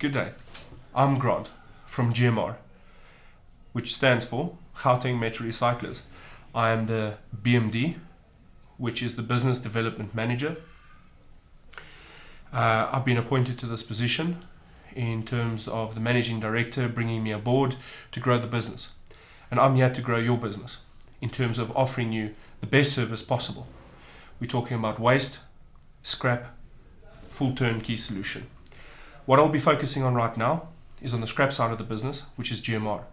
Good day. I'm Grant from GMR, which stands for Gauteng Metro Recyclers. I am the BMD, which is the Business Development Manager. I've been appointed to this position in terms of the Managing Director bringing me aboard to grow the business. And I'm here to grow your business in terms of offering you the best service possible. We're talking about waste, scrap, full turnkey solution. What I'll be focusing on right now is on the scrap side of the business, which is GMR.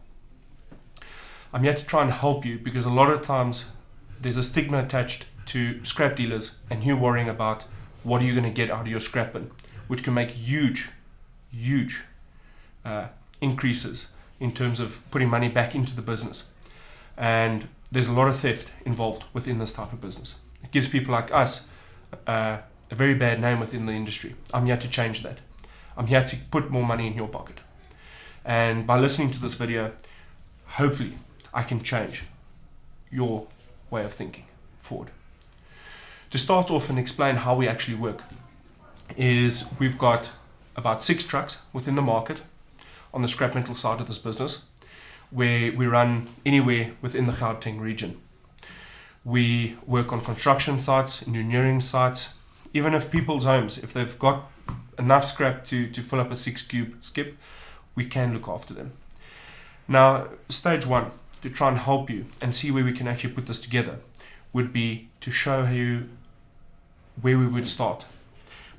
I'm here to try and help you because a lot of times there's a stigma attached to scrap dealers and you worrying about what are you going to get out of your scrap bin, which can make huge increases in terms of putting money back into the business. And there's a lot of theft involved within this type of business. It gives people like us a very bad name within the industry. I'm here to change that. I'm here to put more money in your pocket. And by listening to this video, hopefully I can change your way of thinking forward. To start off and explain how we actually work is we've got about 6 trucks within the market on the scrap metal side of this business, where we run anywhere within the Gauteng region. We work on construction sites, engineering sites, even if people's homes, if they've got enough scrap to fill up a 6-cube skip, we can look after them. Now, stage 1, to try and help you and see where we can actually put this together, would be to show you where we would start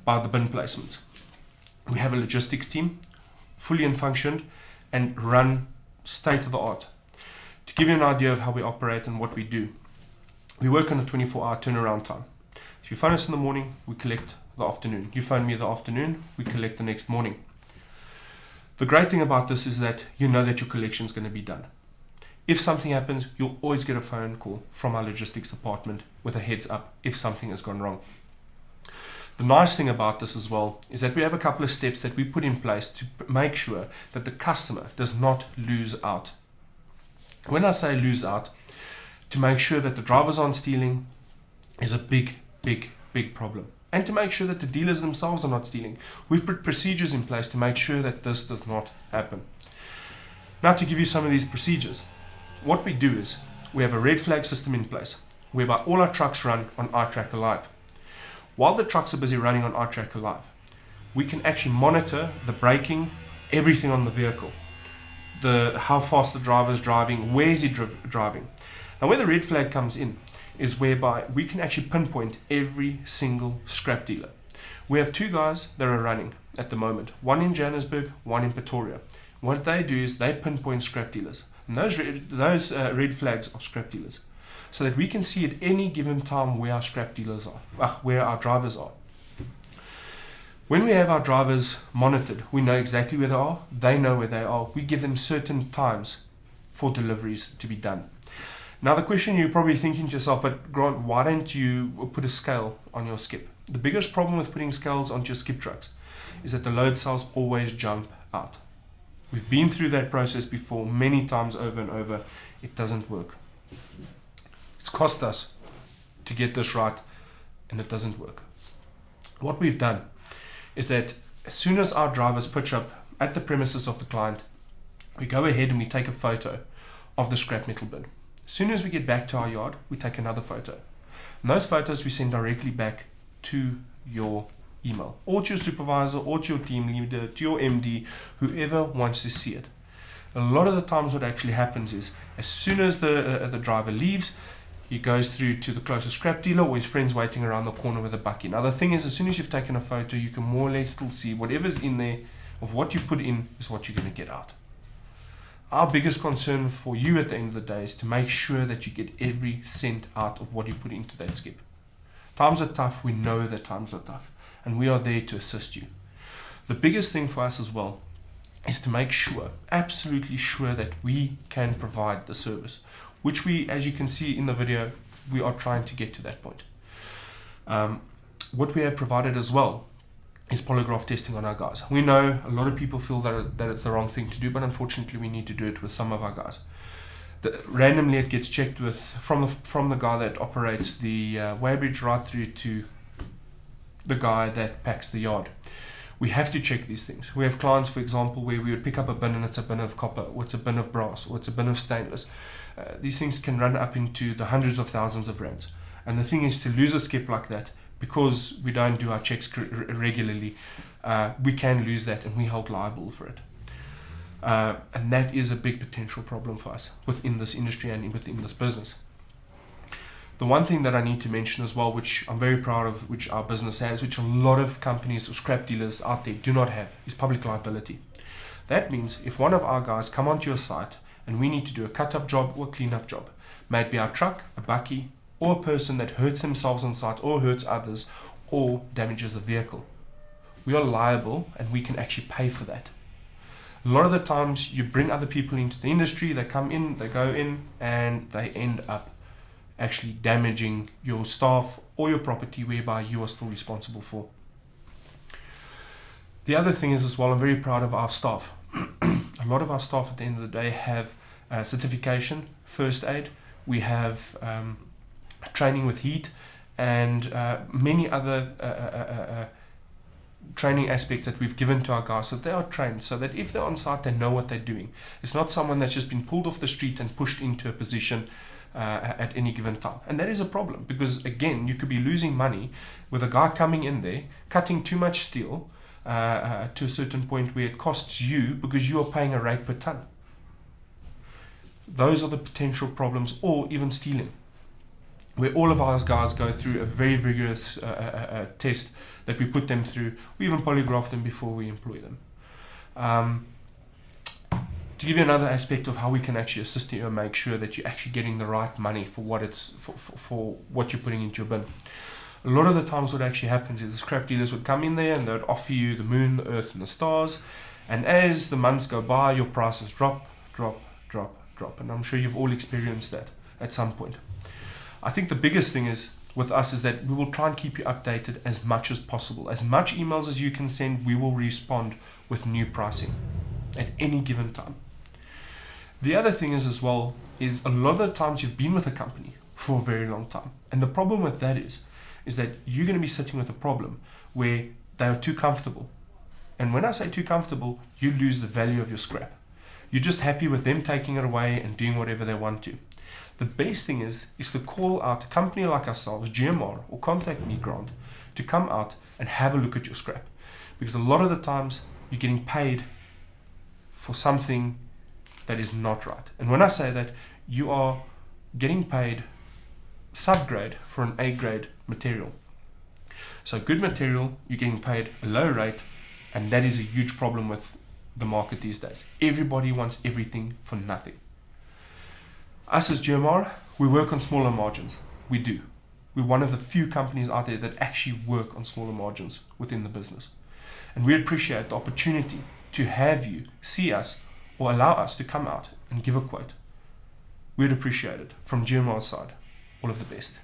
by the bin placements. We have a logistics team, fully in function, and run state of the art. To give you an idea of how we operate and what we do, we work on a 24-hour turnaround time. If you phone us in the morning, we collect the afternoon. You phone me in the afternoon, we collect the next morning. The great thing about this is that you know that your collection is going to be done. If something happens, you'll always get a phone call from our logistics department with a heads up if something has gone wrong. The nice thing about this as well is that we have a couple of steps that we put in place to make sure that the customer does not lose out. When I say lose out, to make sure that the drivers aren't stealing is a big problem. And to make sure that the dealers themselves are not stealing. We've put procedures in place to make sure that this does not happen. Now, to give you some of these procedures, what we do is we have a red flag system in place whereby all our trucks run on iTracker Live. While the trucks are busy running on iTracker Live, we can actually monitor the braking, everything on the vehicle, how fast the driver is driving, where is he driving. Now, where the red flag comes in is whereby we can actually pinpoint every single scrap dealer. We have 2 guys that are running at the moment, one in Johannesburg, one in Pretoria. What they do is they pinpoint scrap dealers, and those red flags are scrap dealers, so that we can see at any given time where our scrap dealers are, where our drivers are. When we have our drivers monitored, we know exactly where they are, they know where they are, we give them certain times for deliveries to be done. Now, the question you're probably thinking to yourself, but Grant, why don't you put a scale on your skip? The biggest problem with putting scales onto your skip trucks is that the load cells always jump out. We've been through that process before many times over and over. It doesn't work. It's cost us to get this right, and it doesn't work. What we've done is that as soon as our drivers pitch up at the premises of the client, we go ahead and we take a photo of the scrap metal bin. As soon as we get back to our yard, we take another photo. And those photos we send directly back to your email, or to your supervisor, or to your team leader, to your MD, whoever wants to see it. A lot of the times what actually happens is, as soon as the driver leaves, he goes through to the closest scrap dealer or his friends waiting around the corner with a bucket. Now, the thing is, as soon as you've taken a photo, you can more or less still see whatever's in there of what you put in is what you're going to get out. Our biggest concern for you at the end of the day is to make sure that you get every cent out of what you put into that skip. Times are tough. We know that times are tough, and we are there to assist you. The biggest thing for us as well is to make sure, absolutely sure, that we can provide the service, which we, as you can see in the video, we are trying to get to that point. What we have provided as well is polygraph testing on our guys. We know a lot of people feel that it's the wrong thing to do, but unfortunately we need to do it with some of our guys. Randomly it gets checked with from the guy that operates the weighbridge right through to the guy that packs the yard. We have to check these things. We have clients, for example, where we would pick up a bin and it's a bin of copper, or it's a bin of brass, or it's a bin of stainless. These things can run up into the hundreds of thousands of rands. And the thing is, to lose a skip like that, because we don't do our checks regularly, we can lose that and we hold liable for it. And that is a big potential problem for us within this industry and within this business. The one thing that I need to mention as well, which I'm very proud of, which our business has, which a lot of companies or scrap dealers out there do not have, is public liability. That means if one of our guys come onto your site and we need to do a cut-up job or a clean-up job, may it be our truck, a bakkie, or a person that hurts themselves on site or hurts others or damages a vehicle, we are liable and we can actually pay for that. A lot of the times you bring other people into the industry, they come in, they go in, and they end up actually damaging your staff or your property, whereby you are still responsible for. The other thing is as well, I'm very proud of our staff. A lot of our staff at the end of the day have certification, first aid. We have training with heat and many other training aspects that we've given to our guys, so they are trained, so that if they're on site, they know what they're doing. It's not someone that's just been pulled off the street and pushed into a position at any given time. And that is a problem, because again, you could be losing money with a guy coming in there, cutting too much steel to a certain point where it costs you because you are paying a rate per ton. Those are the potential problems, or even stealing, where all of our guys go through a very rigorous test that we put them through. We even polygraph them before we employ them. To give you another aspect of how we can actually assist you and make sure that you're actually getting the right money for what it's for what you're putting into your bin. A lot of the times what actually happens is the scrap dealers would come in there and they'd offer you the moon, the earth and the stars, and as the months go by, your prices drop. And I'm sure you've all experienced that at some point. I think the biggest thing is with us is that we will try and keep you updated as much as possible. As much emails as you can send, we will respond with new pricing at any given time. The other thing is as well, is a lot of the times you've been with a company for a very long time. And the problem with that is that you're going to be sitting with a problem where they are too comfortable. And when I say too comfortable, you lose the value of your scrap. You're just happy with them taking it away and doing whatever they want to. The best thing is to call out a company like ourselves, GMR, or contact me, Grant, to come out and have a look at your scrap. Because a lot of the times you're getting paid for something that is not right. And when I say that, you are getting paid subgrade for an A-grade material. So good material, you're getting paid a low rate, and that is a huge problem with the market these days. Everybody wants everything for nothing. Us as GMR, we work on smaller margins. We do. We're one of the few companies out there that actually work on smaller margins within the business. And we appreciate the opportunity to have you see us or allow us to come out and give a quote. We'd appreciate it. From GMR's side, all of the best.